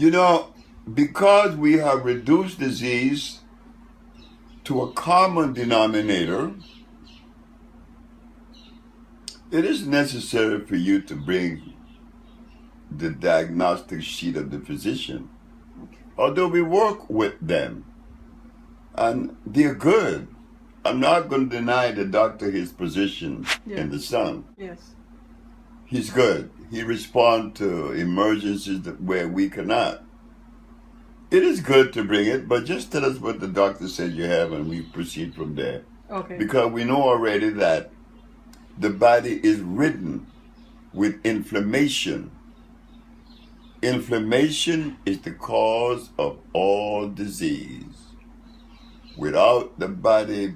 You know, because we have reduced disease to a common denominator, it is necessary for you to bring the diagnostic sheet of the physician. Although we work with them and they're good. I'm not going to deny the doctor his position in the sun. Yes. He's good. He responds to emergencies where we cannot. It is good to bring it, but just tell us what the doctor said you have and we proceed from there. Okay. Because we know already that the body is ridden with inflammation. Inflammation is the cause of all disease. Without the body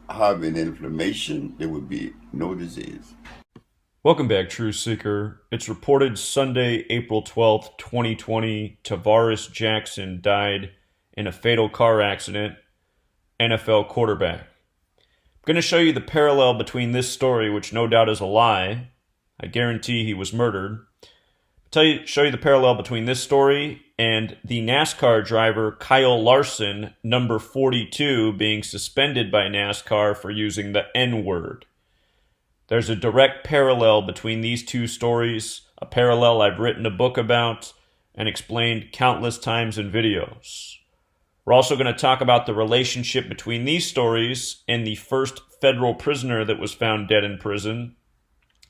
having inflammation, there would be no disease. Welcome back, Truth Seeker. It's reported Sunday, April 12th, 2020, Tavares Jackson died in a fatal car accident, NFL quarterback. I'm going to show you the parallel between this story, which no doubt is a lie. I guarantee he was murdered. Show you the parallel between this story and the NASCAR driver Kyle Larson, number 42, being suspended by NASCAR for using the N-word. There's a direct parallel between these two stories, a parallel I've written a book about and explained countless times in videos. We're also going to talk about the relationship between these stories and the first federal prisoner that was found dead in prison,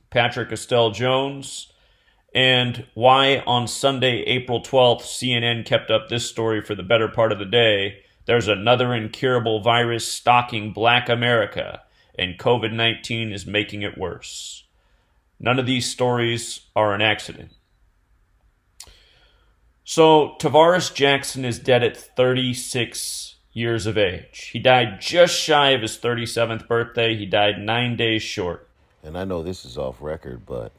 Patrick Estelle Jones, and why on Sunday, April 12th, CNN kept up this story for the better part of the day. There's another incurable virus stalking Black America, and COVID-19 is making it worse. None of these stories are an accident. So, Tavares Jackson is dead at 36 years of age. He died just shy of his 37th birthday. He died 9 days short. And I know this is off record, but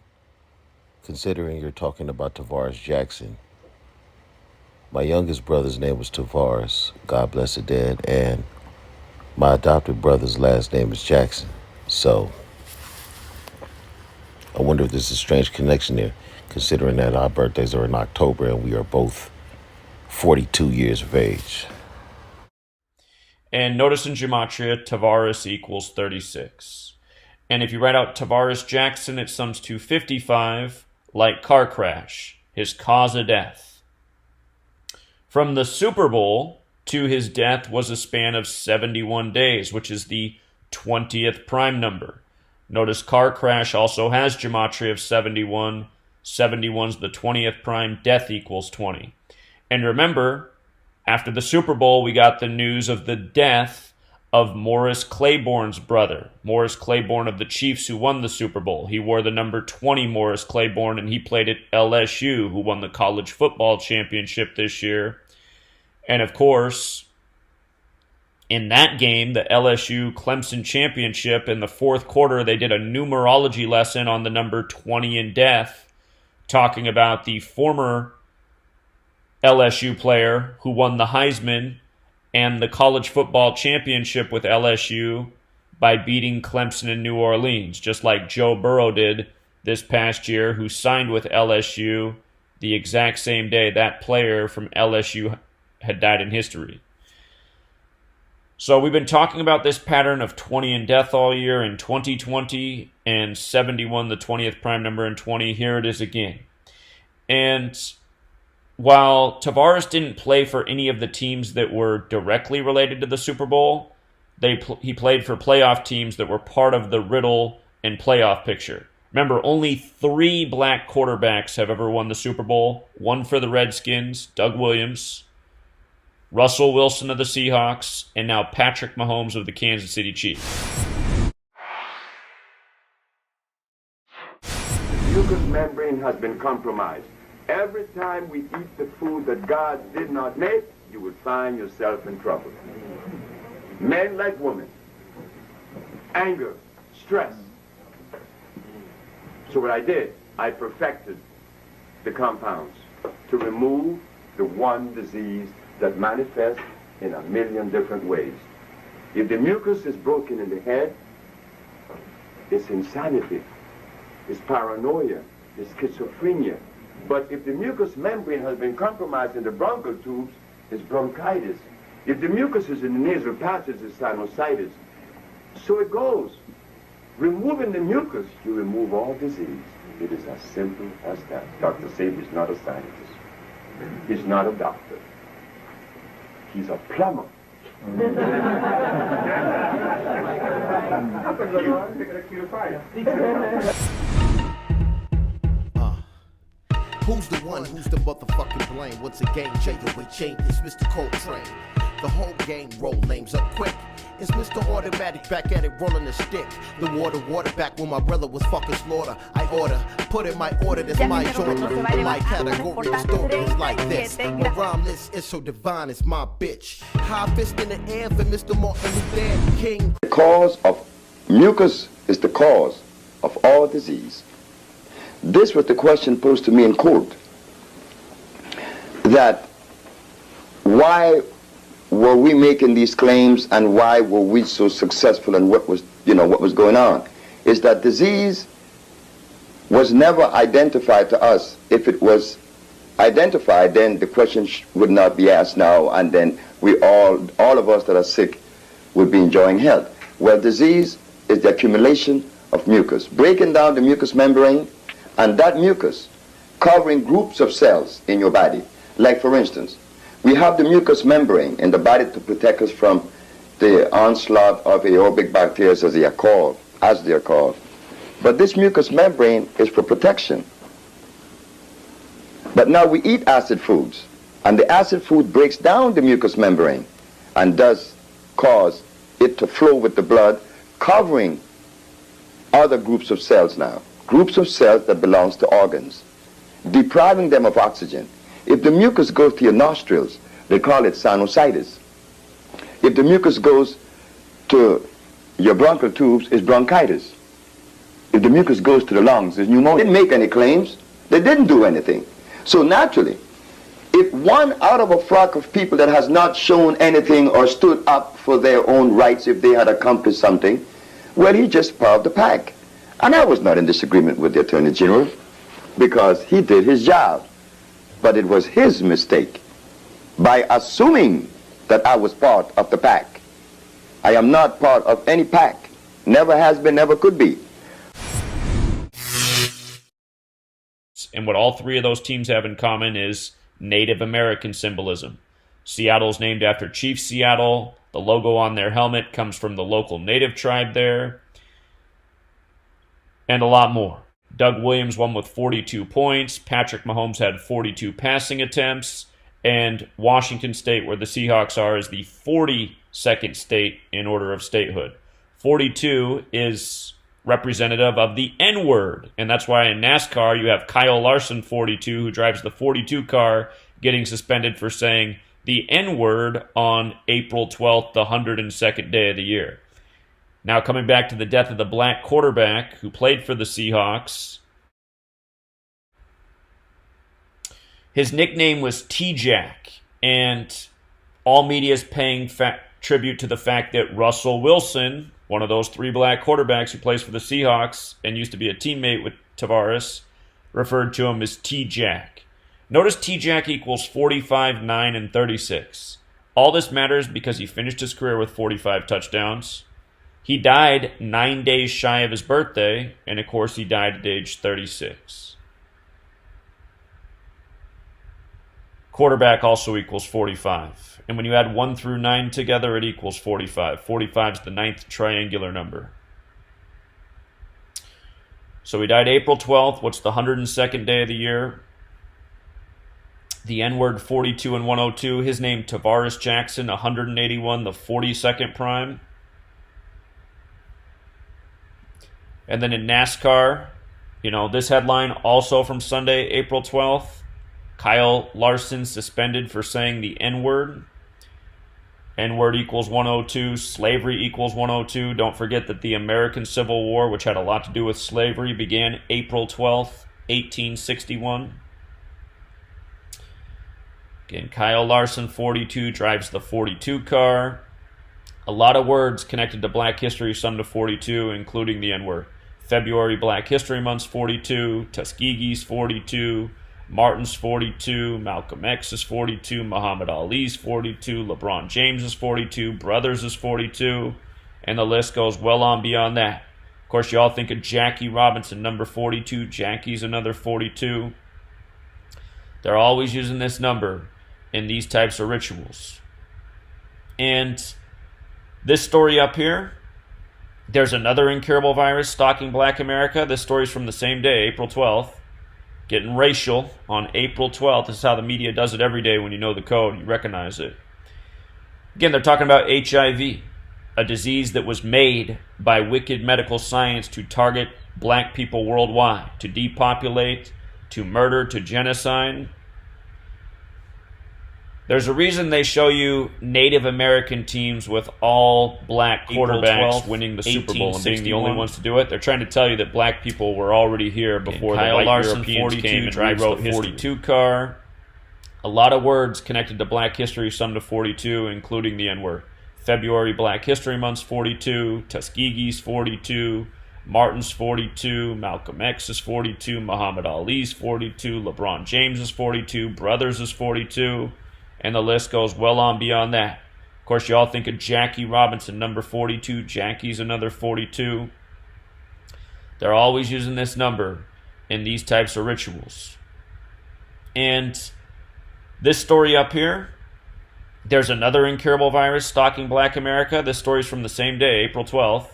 considering you're talking about Tavares Jackson, my youngest brother's name was Tavares, God bless the dead, and my adopted brother's last name is Jackson. So I wonder if there's a strange connection there, considering that our birthdays are in October and we are both 42 years of age. And notice in Gematria, Tavares equals 36. And if you write out Tavares Jackson, it sums to 55, like car crash, his cause of death. From the Super Bowl to his death was a span of 71 days, which is the 20th prime number. Notice car crash also has Gematria of 71. 71's the 20th prime, death equals 20. And remember, after the Super Bowl, we got the news of the death of Morris Claiborne's brother, Morris Claiborne of the Chiefs, who won the Super Bowl. He wore the number 20 Morris Claiborne, and he played at LSU, who won the college football championship this year. And of course, in that game, the LSU Clemson championship, in the fourth quarter, they did a numerology lesson on the number 20 in death, talking about the former LSU player who won the Heisman and the college football championship with LSU by beating Clemson in New Orleans, just like Joe Burrow did this past year, who signed with LSU the exact same day that player from LSU had died in history. So we've been talking about this pattern of 20 in death all year in 2020 and 71, the 20th prime number in 20. Here it is again. And while Tavares didn't play for any of the teams that were directly related to the Super Bowl, he played for playoff teams that were part of the riddle and playoff picture. Remember, only 3 black quarterbacks have ever won the Super Bowl. One for the Redskins, Doug Williams, Russell Wilson of the Seahawks, and now Patrick Mahomes of the Kansas City Chiefs. The mucous membrane has been compromised. Every time we eat the food that God did not make, you would find yourself in trouble. Men like women. Anger, stress. So what I did, I perfected the compounds to remove the one disease that manifests in a million different ways. If the mucus is broken in the head, it's insanity, it's paranoia, it's schizophrenia, But if the mucous membrane has been compromised in the bronchial tubes, it's bronchitis. If the mucus is in the nasal passage, it's sinusitis. So it goes. Removing the mucus, you remove all disease. It is as simple as that. Dr. Sabe is not a scientist. He's not a doctor. He's a plumber. Who's the one? Who's the motherfucking blame? What's a game changer? We change this, Mr. Coltrane. The whole game roll names up quick. It's Mr. Automatic back at it, rolling the stick. The water back when my brother was fucking slaughter. I order, put in my order, that's my joint. In my category, the story is like this. My rhyme list is so divine, it's my bitch. High fist in the air for Mr. Martin Luther King. The cause of mucus is the cause of all disease. This was the question posed to me in court. That why were we making these claims and why were we so successful and what was going on? Is that disease was never identified to us. If it was identified, then the question would not be asked now, and then we all of us that are sick would be enjoying health. Well, disease is the accumulation of mucus, breaking down the mucous membrane, and that mucus covering groups of cells in your body. Like, for instance, we have the mucous membrane in the body to protect us from the onslaught of aerobic bacteria, as they are called. But this mucous membrane is for protection. But now we eat acid foods, and the acid food breaks down the mucous membrane and does cause it to flow with the blood, covering other groups of cells now. Groups of cells that belongs to organs, depriving them of oxygen. If the mucus goes to your nostrils, they call it sinusitis. If the mucus goes to your bronchial tubes, it's bronchitis. If the mucus goes to the lungs, it's pneumonia. They didn't make any claims. They didn't do anything. So naturally, if one out of a flock of people that has not shown anything or stood up for their own rights, if they had accomplished something, well, he just part of the pack. And I was not in disagreement with the Attorney General because he did his job. But it was his mistake by assuming that I was part of the pack. I am not part of any pack. Never has been, never could be. And what all three of those teams have in common is Native American symbolism. Seattle's named after Chief Seattle. The logo on their helmet comes from the local native tribe there. And a lot more. Doug Williams won with 42 points. Patrick Mahomes had 42 passing attempts. And Washington State, where the Seahawks are, is the 42nd state in order of statehood. 42 is representative of the N-word. And that's why in NASCAR you have Kyle Larson, 42, who drives the 42 car, getting suspended for saying the N-word on April 12th, the 102nd day of the year. Now coming back to the death of the black quarterback who played for the Seahawks. His nickname was T-Jack, and all media is paying tribute to the fact that Russell Wilson, one of those three black quarterbacks who plays for the Seahawks and used to be a teammate with Tavares, referred to him as T-Jack. Notice T-Jack equals 45, 9, and 36. All this matters because he finished his career with 45 touchdowns. He died 9 days shy of his birthday, and of course he died at age 36. Quarterback also equals 45. And when you add 1 through 9 together, it equals 45. 45 is the 9th triangular number. So he died April 12th. What's the 102nd day of the year? The N-word, 42 and 102. His name, Tavares Jackson, 181, the 42nd prime. And then in NASCAR, this headline also from Sunday, April 12th. Kyle Larson suspended for saying the N-word. N-word equals 102. Slavery equals 102. Don't forget that the American Civil War, which had a lot to do with slavery, began April 12th, 1861. Again, Kyle Larson, 42, drives the 42 car. A lot of words connected to Black History, some to 42, including the N-word. February Black History Month's 42, Tuskegee's 42, Martin's 42, Malcolm X is 42, Muhammad Ali's 42, LeBron James is 42, Brothers is 42, and the list goes well on beyond that. Of course, you all think of Jackie Robinson, number 42. Jackie's another 42. They're always using this number in these types of rituals. And this story up here, there's another incurable virus stalking Black America. This story's from the same day, April 12th. Getting racial on April 12th. This is how the media does it every day when you know the code. You recognize it. Again, they're talking about HIV, a disease that was made by wicked medical science to target black people worldwide, to depopulate, to murder, to genocide. There's a reason they show you Native American teams with all black quarterbacks winning the Super Bowl and being the only ones to do it. They're trying to tell you that black people were already here before the white Europeans came and rewrote the 42 car. A lot of words connected to black history, some to 42, including the N-word. February Black History Month's 42, Tuskegee's 42, Martin's 42, Malcolm X is 42, Muhammad Ali's 42, LeBron James is 42, Brothers is 42, and the list goes well on beyond that. Of course, you all think of Jackie Robinson, number 42. Jackie's another 42. They're always using this number in these types of rituals. And this story up here, there's another incurable virus stalking Black America. This story's from the same day, April 12th.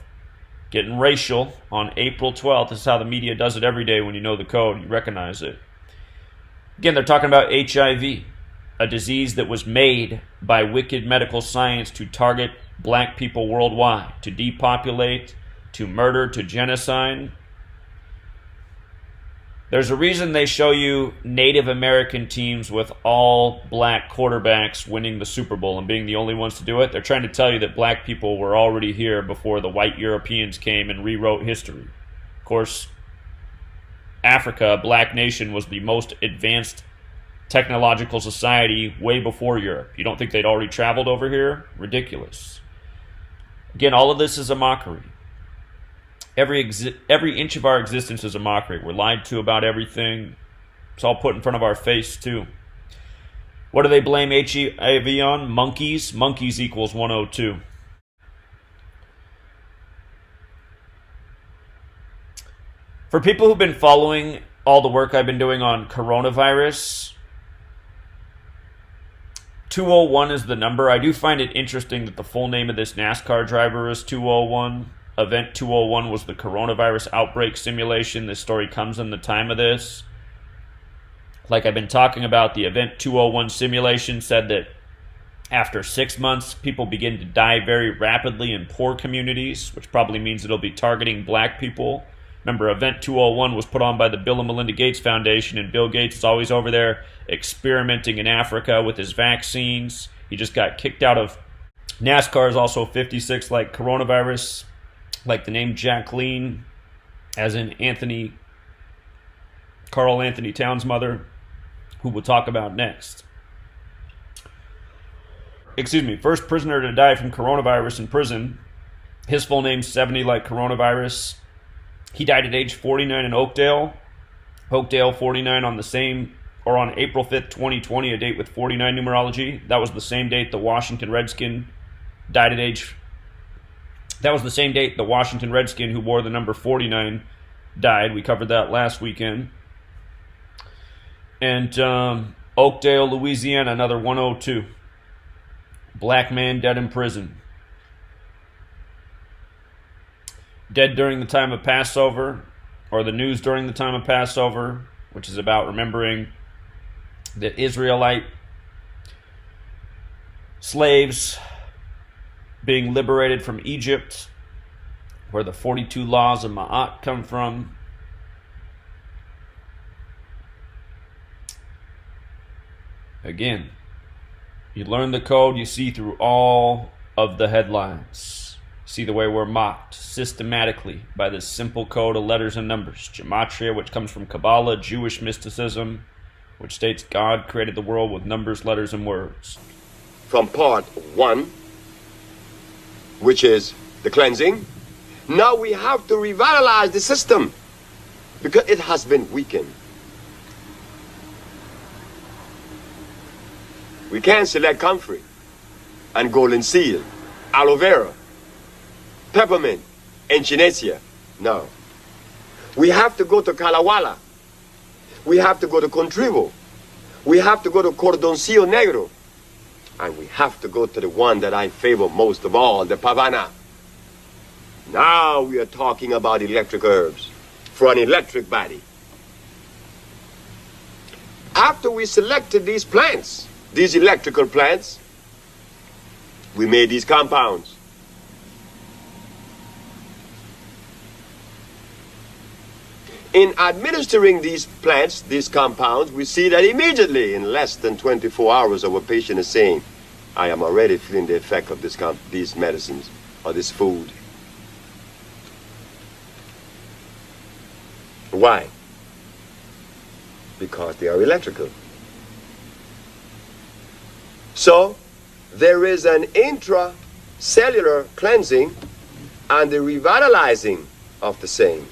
Getting racial on April 12th. This is how the media does it every day when you know the code. You recognize it. Again, they're talking about HIV, a disease that was made by wicked medical science to target black people worldwide, to depopulate, to murder, to genocide. There's a reason they show you Native American teams with all black quarterbacks winning the Super Bowl and being the only ones to do it. They're trying to tell you that black people were already here before the white Europeans came and rewrote history. Of course, Africa, a black nation, was the most advanced technological society way before Europe. You don't think they'd already traveled over here? Ridiculous. Again, all of this is a mockery. Every inch of our existence is a mockery. We're lied to about everything. It's all put in front of our face, too. What do they blame HIV on? Monkeys. Monkeys equals 102. For people who've been following all the work I've been doing on coronavirus, 201 is the number. I do find it interesting that the full name of this NASCAR driver is 201. Event 201 was the coronavirus outbreak simulation. This story comes in the time of this. Like I've been talking about, the Event 201 simulation said that after 6 months, people begin to die very rapidly in poor communities, which probably means it'll be targeting black people. Remember, Event 201 was put on by the Bill and Melinda Gates Foundation, and Bill Gates is always over there experimenting in Africa with his vaccines. He just got kicked out of NASCAR. Is also 56, like coronavirus, like the name Jacqueline, as in Carl Anthony Towns' mother, who we'll talk about next. First prisoner to die from coronavirus in prison. His full name's 70, like coronavirus. He died at age 49 in Oakdale. Oakdale 49 on April 5th, 2020, a date with 49 numerology. That was the same date the Washington Redskin died at age... That was the same date the Washington Redskin who wore the number 49 died. We covered that last weekend. And Oakdale, Louisiana, another 102. Black man dead in prison. Dead during the time of Passover, or the news during the time of Passover, which is about remembering that Israelite slaves being liberated from Egypt, where the 42 laws of Ma'at come from. Again, you learn the code, you see through all of the headlines. See the way we're mocked systematically by this simple code of letters and numbers. Gematria, which comes from Kabbalah, Jewish mysticism, which states God created the world with numbers, letters, and words. From part 1, which is the cleansing, now we have to revitalize the system because it has been weakened. We can't select comfrey and golden seal, aloe vera, peppermint, echinacea. No. We have to go to Calawala. We have to go to Contrivo. We have to go to Cordoncillo Negro. And we have to go to the one that I favor most of all, the Pavana. Now we are talking about electric herbs for an electric body. After we selected these plants, these electrical plants, we made these compounds. In administering these plants, these compounds, we see that immediately, in less than 24 hours, our patient is saying, I am already feeling the effect of these medicines or this food. Why? Because they are electrical. So, there is an intracellular cleansing and the revitalizing of the same.